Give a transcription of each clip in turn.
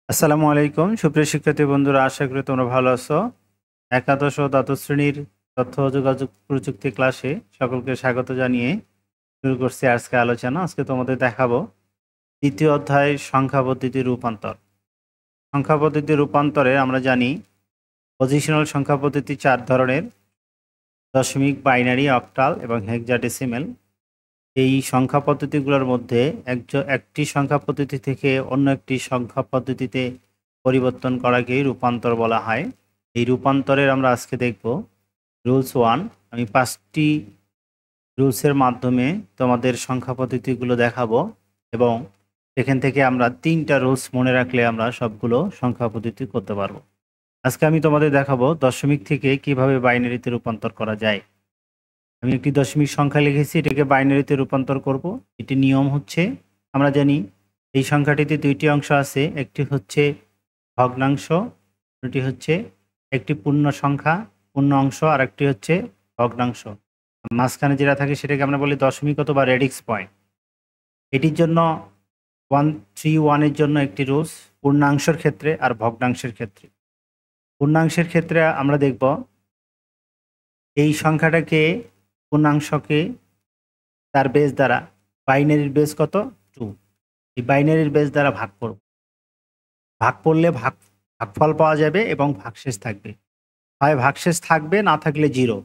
আসসালামু আলাইকুম সুপ্রিয় শিক্ষার্থী বন্ধুরা, আশা করি তোমরা ভালো আছো। একাদশ ও দ্বাদশ শ্রেণীর তথ্য ও যোগাযোগ প্রযুক্তি ক্লাসে সকলকে স্বাগত জানিয়ে শুরু করছি আজকে আলোচনা। আজকে তোমাদের দেখাবো দ্বিতীয় অধ্যায় সংখ্যা পদ্ধতির রূপান্তর। সংখ্যা পদ্ধতির রূপান্তরে আমরা জানি পজিশনাল সংখ্যা পদ্ধতি 4 ধরনের: দশমিক, বাইনারি, অক্টাল এবং হেক্সাডেসিমেল। এই সংখ্যা পদ্ধতিগুলোর মধ্যে একটি সংখ্যা পদ্ধতি থেকে অন্য একটি সংখ্যা পদ্ধতিতে পরিবর্তন করাকেই রূপান্তর বলা হয়। এই রূপান্তরের আমরা আজকে দেখব রুলস 1। আমি 5টি রুলসের মাধ্যমে তোমাদের সংখ্যা পদ্ধতিগুলো দেখাবো এবং সেখান থেকে আমরা 3টা রুলস মনে রাখলে আমরা সবগুলো সংখ্যা পদ্ধতি করতে পারবো। আজকে আমি তোমাদের দেখাবো দশমিক থেকে কিভাবে বাইনারিতে রূপান্তর করা যায়। আমি একটি দশমিক সংখ্যা লিখেছি, এটাকে বাইনারিতে রূপান্তর করব। এটি নিয়ম হচ্ছে, আমরা জানি এই সংখ্যাটিতে 2টি অংশ আছে, একটি হচ্ছে ভগ্নাংশ, দুটি হচ্ছে একটি পূর্ণ সংখ্যা পূর্ণ অংশ, আর একটি হচ্ছে ভগ্নাংশ। মাঝখানে যেটা থাকে সেটাকে আমরা বলি দশমিক অথবা রেডিক্স পয়েন্ট। এটির জন্য 131 এর জন্য একটি রুলস পূর্ণাংশের ক্ষেত্রে আর ভগ্নাংশের ক্ষেত্রে। পূর্ণাংশের ক্ষেত্রে আমরা দেখব এই সংখ্যাটাকে পূর্ণাংশকে তার বেস দ্বারা, বাইনারির বেস কত 2, এই বাইনারির বেস দ্বারা ভাগ করব। ভাগ করলে ভাগফল পাওয়া যাবে এবং ভাগশেষ থাকবে। হয় ভাগশেষ থাকবে, না থাকলে 0।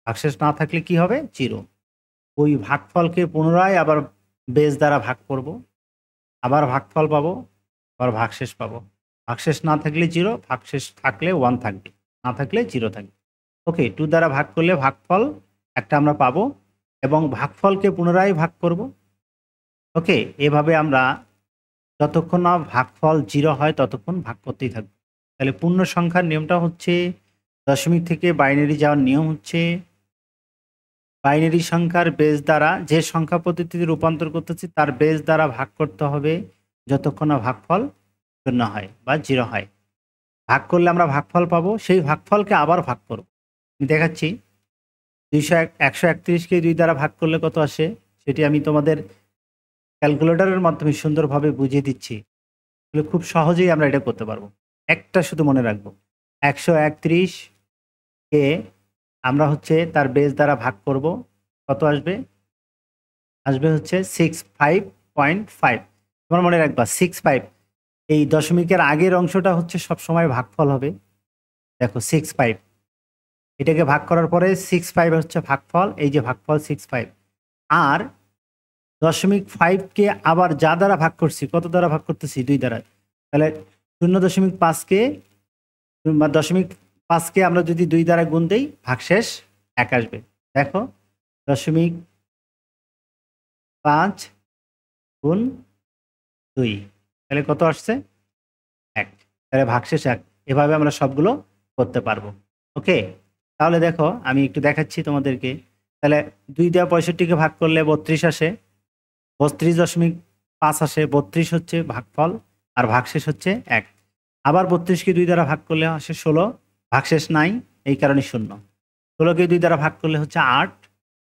ভাগশেষ না থাকলে কি হবে? 0। ওই ভাগফলকে পুনরায় আবার বেস দ্বারা ভাগ করব, আবার ভাগফল পাবো, আবার ভাগশেষ পাবো। ভাগশেষ না থাকলে 0, ভাগশেষ থাকলে 1 থাকবে, না থাকলে 0 থাকবে। ওকে, 2 দ্বারা ভাগ করলে ভাগফল একটা আমরা পাবো এবং ভাগফলকে পুনরায় ভাগ করব। ওকে, এভাবে আমরা যতক্ষণ না ভাগফল 0 হয় ততক্ষণ ভাগ করতেই থাকবো। তাহলে পূর্ণ সংখ্যার নিয়মটা হচ্ছে, দশমিক থেকে বাইনারি যাওয়ার নিয়ম হচ্ছে বাইনারি সংখ্যার বেস দ্বারা, যে সংখ্যা পদ্ধতিতে রূপান্তর করতেছি তার বেস দ্বারা ভাগ করতে হবে যতক্ষণ না ভাগফল 0 হয় বা 0 হয়। ভাগ করলে আমরা ভাগফল পাবো, সেই ভাগফলকে আবার ভাগ করব। আমি দেখাচ্ছি 131কে 2 দ্বারা ভাগ করলে কত আসে সেটি আমি তোমাদের ক্যালকুলেটরের মাধ্যমে সুন্দরভাবে বুঝিয়ে দিচ্ছি। তাহলে খুব সহজেই আমরা এটা করতে পারবো। একটা শুধু মনে রাখবো, 131কে আমরা হচ্ছে তার বেস দ্বারা ভাগ করব, কত আসবে? আসবে হচ্ছে 65.5। তোমার মনে রাখবা 65, এই দশমিকের আগের অংশটা হচ্ছে সবসময় ভাগফল হবে। দেখো 65, এটাকে ভাগ করার পরে 65 হচ্ছে ভাগফল, এই যে ভাগফল 65। আর 0.5কে আবার যা দ্বারা ভাগ করছি, কত দ্বারা ভাগ করতেছি? 2 দ্বারা। তাহলে 0.5কে বা 0.5কে আমরা যদি 2 দ্বারা গুণ দেই, ভাগশেষ 1 আসবে। দেখো 0.5 গুণ 2, তাহলে কত আসছে? 1। তাহলে ভাগশেষ 1। এভাবে আমরা সবগুলো করতে পারবো। ওকে, তাহলে দেখো আমি একটু দেখাচ্ছি তোমাদেরকে। তাহলে 2 দিয়ে 65কে ভাগ করলে 32 আসে, 32.5 আসে। 32 হচ্ছে ভাগফল আর ভাগশেষ হচ্ছে 1। আবার 32কে 2 দ্বারা ভাগ করলে আসে 16, ভাগশেষ নাই, এই কারণে 0। 16কে 2 দ্বারা ভাগ করলে হচ্ছে 8,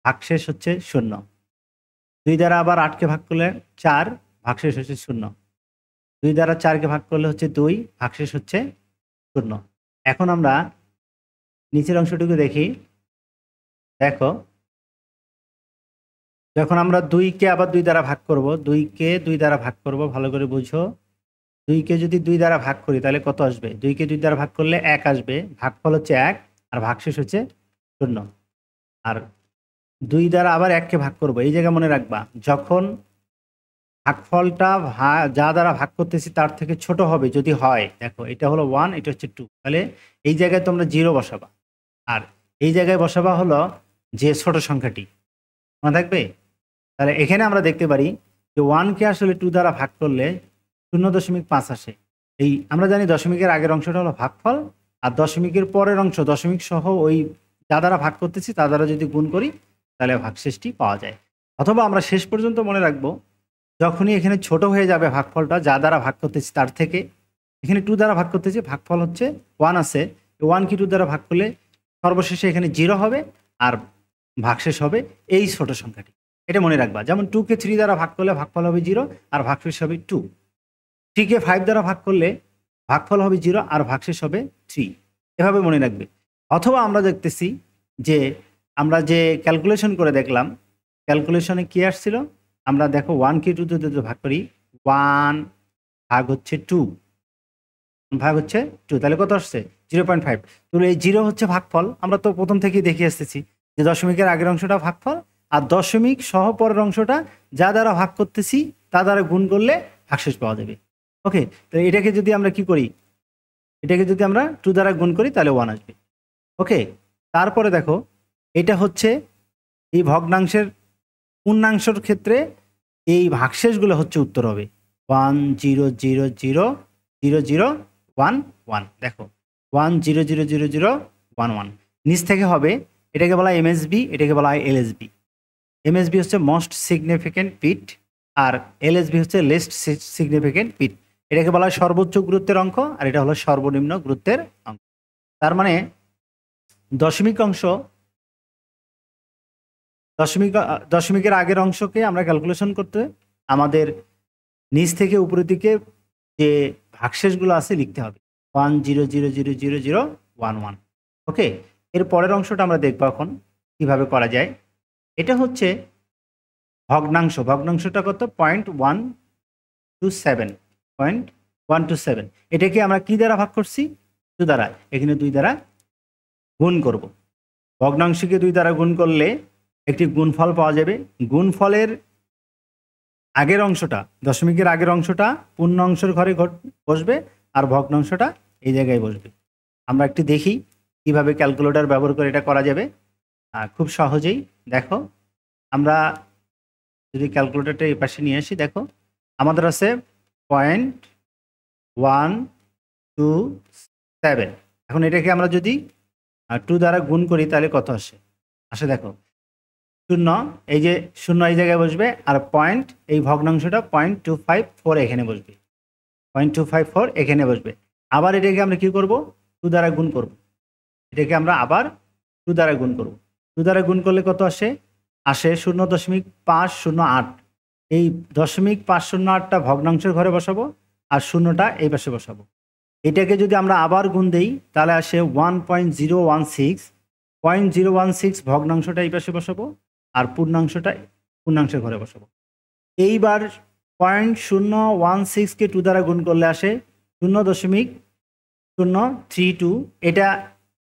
ভাগশেষ হচ্ছে 0। 2 দ্বারা আবার 8কে ভাগ করলে 4, ভাগশেষ হচ্ছে 0। 2 দ্বারা 4কে ভাগ করলে হচ্ছে 2, ভাগশেষ হচ্ছে 0। এখন আমরা নিচের অংশটুকু দেখি। দেখো যখন আমরা 2কে আবার 2 দ্বারা ভাগ করব, 2কে 2 দ্বারা ভাগ করব, ভালো করে বুঝো। 2কে যদি 2 দ্বারা ভাগ করি তাহলে কত আসবে? 2কে 2 দ্বারা ভাগ করলে 1 আসবে, ভাগফল হচ্ছে 1 আর ভাগশেষ হচ্ছে 0। আর 2 দ্বারা আবার 1কে ভাগ করব, এই জায়গায় মনে রাখবা যখন ভাগফলটা যা দ্বারা ভাগ করতেছি তার থেকে ছোট হবে যদি হয়, দেখো এটা হলো 1, এটা হচ্ছে 2, তাহলে এই জায়গায় তোমরা 0 বসাবা আর এই জায়গায় বসাবা হলো যে ছোট সংখ্যাটি, মনে থাকবে? তাহলে এখানে আমরা দেখতে পারি যে 1কে আসলে 2 দ্বারা ভাগ করলে 0.5 আসে। এই আমরা জানি দশমিকের আগের অংশটা হলো ভাগফল, আর দশমিকের পরের অংশ দশমিক সহ ওই যা দ্বারা ভাগ করতেছি তা দ্বারা যদি গুণ করি তাহলে ভাগশেষটি পাওয়া যায়। অথবা আমরা শেষ পর্যন্ত মনে রাখবো, যখনই এখানে ছোট হয়ে যাবে ভাগফলটা যা দ্বারা ভাগ করতেছি তার থেকে, এখানে 2 দ্বারা ভাগ করতেছি, ভাগফল হচ্ছে 1 আছে, 1কে 2 দ্বারা ভাগ করলে সর্বশেষে এখানে 0 হবে আর ভাগশেষ হবে এই ছোট সংখ্যাটি। এটা মনে রাখবা। যেমন 2কে 3 দ্বারা ভাগ করলে ভাগফল হবে 0 আর ভাগশেষ হবে 2। 3কে 5 দ্বারা ভাগ করলে ভাগফল হবে 0 আর ভাগশেষ হবে 3। এভাবে মনে রাখবে। অথবা আমরা দেখতেছি যে আমরা যে ক্যালকুলেশন করে দেখলাম, ক্যালকুলেশনে কি আসছিল, আমরা দেখো 1 কে 2 দিয়ে যদি ভাগ করি, 1 ভাগ হচ্ছে 2 ভাগ হচ্ছে 2, তাহলে কত আসছে 0.5। তাহলে এই 0 হচ্ছে ভাগফল। আমরা তো প্রথম থেকেই দেখে আসতেছি যে দশমিকের আগের অংশটা ভাগফল, আর দশমিক সহ পরের অংশটা যা দ্বারা ভাগ করতেছি তা দ্বারা গুণ করলে ভাগশেষ পাওয়া যাবে। ওকে, তো এটাকে যদি আমরা কি করি, এটাকে যদি আমরা 2 দ্বারা গুণ করি তাহলে 1 আসবে। ওকে, তারপরে দেখো এটা হচ্ছে এই ভগ্নাংশের পূর্ণাংশের ক্ষেত্রে এই ভাগশেষগুলো হচ্ছে উত্তর হবে 1 0 0 0 0 0 1 1। দেখো 1 0 0 0 0 1 1। নিচ থেকে হবে, এটাকে বলা হয় এমএসবি, এটাকে বলা হয় এলএসবি। এমএসবি হচ্ছে মোস্ট সিগনিফিক্যান্ট বিট, আর এলএসবি হচ্ছে লিস্ট সিগনিফিক্যান্ট বিট। এটাকে বলা হয় সর্বোচ্চ গুরুত্বের অঙ্ক, আর এটা হলো সর্বনিম্ন গুরুত্বের অঙ্ক। তার মানে দশমিক অংশ, দশমিকের আগের অংশকে আমরা ক্যালকুলেশন করতে আমাদের নিচ থেকে উপরের দিকে যে ভাগশেষগুলো আছে লিখতে হবে 1 0 0 0 0 0 1 1। ওকে, এর পরের অংশটা আমরা দেখবো এখন কিভাবে করা যায়। এটা হচ্ছে ভগ্নাংশ, ভগ্নাংশটা কত 0.127, 0.127। এটাকে আমরা কি দ্বারা ভাগ করছি 2 দ্বারা, এখানে 2 দ্বারা গুণ করব। ভগ্নাংশকে 2 দ্বারা গুণ করলে একটি গুণফল পাওয়া যাবে। গুণফলের আগের অংশটা, দশমিকের আগের অংশটা পূর্ণ অংশের ঘরে বসবে, আর ভগ্নাংশটা এই জায়গায় বসবে। আমরা একটু দেখি কিভাবে ক্যালকুলেটর ব্যবহার করে এটা করা যাবে। খুব সহজেই দেখো, আমরা যদি ক্যালকুলেটরটা এই পাশে নিয়ে আসি, দেখো আমাদের আছে 0.127। এখন এটাকে আমরা যদি 2 দ্বারা গুণ করি তাহলে কত আসে, দেখো 0, এই যে 0 এই জায়গায় বসবে, আর পয়েন্ট এই ভগ্নাংশটা 0.254 এখানে বসবে, 0.254 এখানে বসবে। আবার এটাকে আমরা কি করব 2 দ্বারা গুণ করব, এটাকে আমরা আবার 2 দ্বারা গুণ করব। 2 দ্বারা গুণ করলে কত আসে 0.508। এই 0.508টা ভগ্নাংশের ঘরে বসাবো, আর 0টা এই পাশে বসাবো। এটাকে যদি আমরা আবার গুণ দেই তাহলে আসে 1.016। 0.016 ভগ্নাংশটা এই পাশে বসাবো, আর পূর্ণাংশের ঘরে বসাবো। এইবার 0.016কে 2 দ্বারা গুণ করলে আসে 0.032। এটা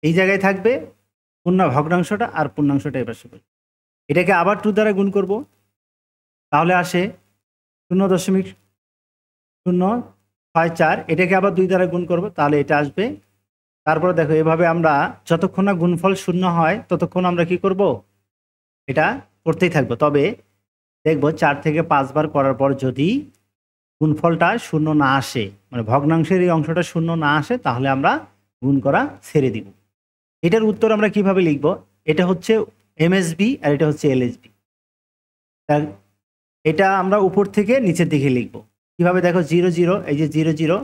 এই জায়গায় থাকবে ভগ্নাংশটা, আর পূর্ণাংশটা এই পাশে বসবে। এটাকে আবার 2 দ্বারা গুণ করব, তাহলে আসে 0.064। এটাকে আবার 2 দ্বারা গুণ করব, তাহলে এটা আসবে। তারপরে দেখো এভাবে আমরা যতক্ষণ না গুণফল 0 হয় ততক্ষণ আমরা কি করব, এটা করতেই থাকবো। তবে দেখবো 4 থেকে 5 বার করার পর যদি গুণফলটা 0 না আসে, মানে ভগ্নাংশের এই অংশটা 0 না আসে, তাহলে আমরা গুণ করা ছেড়ে দিব। এটার উত্তর আমরা কিভাবে লিখব, এটা হচ্ছে এমএসবি আর এটা হচ্ছে এলএসবি। এটা আমরা উপর থেকে নিচের দিকে লিখব কিভাবে, দেখো 0 0, এই যে 0 0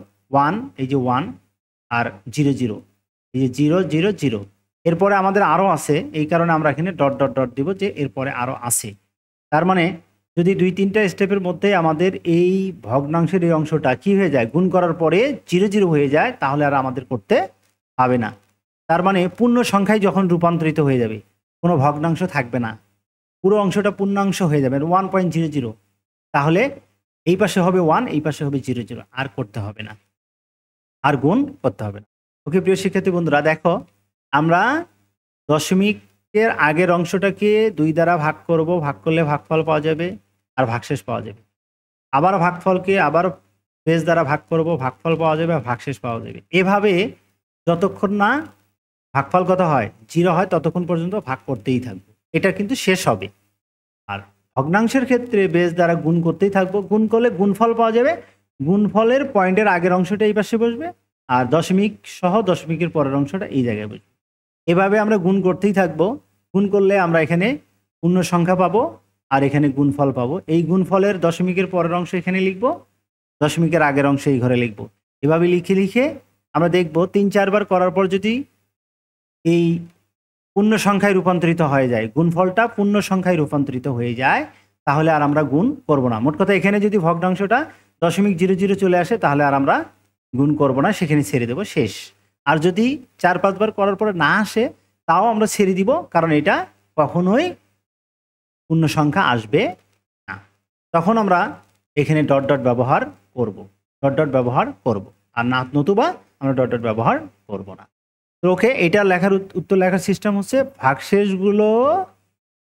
1, এই যে 1, আর 0 0, এই যে 0 0 0। এরপরে আমাদের আরও আছে, এই কারণে আমরা এখানে ডট ডট ডট দিব যে এরপরে আরও আছে। তার মানে যদি 2-3টা স্টেপের মধ্যে আমাদের এই ভগ্নাংশের এই অংশটা কি হয়ে যায়, গুণ করার পরে 0 0 হয়ে যায়, তাহলে আর আমাদের করতে হবে না। তার মানে পূর্ণ সংখ্যায় যখন রূপান্তরিত হয়ে যাবে, কোনো ভগ্নাংশ থাকবে না, পুরো অংশটা পূর্ণাংশ হয়ে যাবে 1.00, তাহলে এই পাশে হবে 1, এই পাশে হবে 0 0, আর করতে হবে না, আর গুণ করতে হবে না। ওকে প্রিয় শিক্ষার্থী বন্ধুরা, দেখো আমরা দশমিকের আগের অংশটাকে 2 দ্বারা ভাগ করব, ভাগ করলে ভাগফল পাওয়া যাবে আর ভাগশেষ পাওয়া যাবে। আবার ভাগফলকে আবার বেস দ্বারা ভাগ করব, ভাগফল পাওয়া যাবে আর ভাগশেষ পাওয়া যাবে। এভাবে যতক্ষণ না ভাগফল কত হয় 0 হয় ততক্ষণ পর্যন্ত ভাগ করতেই থাকবো, এটা কিন্তু শেষ হবে। আর ভগ্নাংশের ক্ষেত্রে বেস দ্বারা গুণ করতেই থাকবো, গুণ করলে গুণফল পাওয়া যাবে। গুণফলের পয়েন্টের আগের অংশটা এই পাশে বসবে, আর দশমিক সহ দশমিকের পরের অংশটা এই জায়গায় বসবে। এভাবে আমরা গুণ করতেই থাকবো। গুণ করলে আমরা এখানে পূর্ণ সংখ্যা পাবো, আর এখানে গুণফল পাবো। এই গুণফলের দশমিকের পরের অংশ এখানে লিখবো, দশমিকের আগের অংশ এই ঘরে লিখবো। এভাবে লিখে লিখে আমরা দেখবো 3-4 বার করার পর যদি এই পূর্ণ সংখ্যায় রূপান্তরিত হয়ে যায়, গুণফলটা পূর্ণ সংখ্যায় রূপান্তরিত হয়ে যায়, তাহলে আর আমরা গুণ করব না। মোট কথা এখানে যদি ভগ্নাংশটা 0.00 চলে আসে, তাহলে আর আমরা গুণ করব না, সেখানে ছেড়ে দেব, শেষ। আর যদি 4-5 বার করার পরে না আসে তাও আমরা ছেড়ে দিব, কারণ এটা কখনোই পূর্ণ সংখ্যা আসবে না। তখন আমরা এখানে ডট ডট ব্যবহার করব, ডট ডট ব্যবহার করব, আর না নতুবা আমরা ডট ডট ব্যবহার করব না। তো ওকে, এটা লেখার উত্তর লেখার সিস্টেম হচ্ছে ভাগশেষগুলো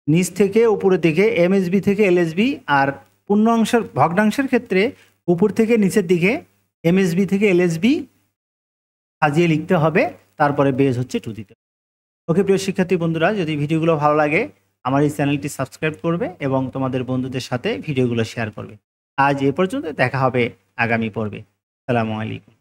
নিচ থেকে উপরের দিকে এমএসবি থেকে এলএসবি, আর পূর্ণাংশের ভগ্নাংশের ক্ষেত্রে উপর থেকে নিচের দিকে এমএসবি থেকে এলএসবি সাজিয়ে লিখতে হবে, তারপরে বেজ হচ্ছে 2 দিতে হবে। ওকে প্রিয় শিক্ষার্থী বন্ধুরা, যদি ভিডিওগুলো ভালো লাগে আমার এই চ্যানেলটি সাবস্ক্রাইব করবে এবং তোমাদের বন্ধুদের সাথে ভিডিওগুলো শেয়ার করবে। আজ এ পর্যন্ত, দেখা হবে আগামী পর্বে। আসসালামু আলাইকুম।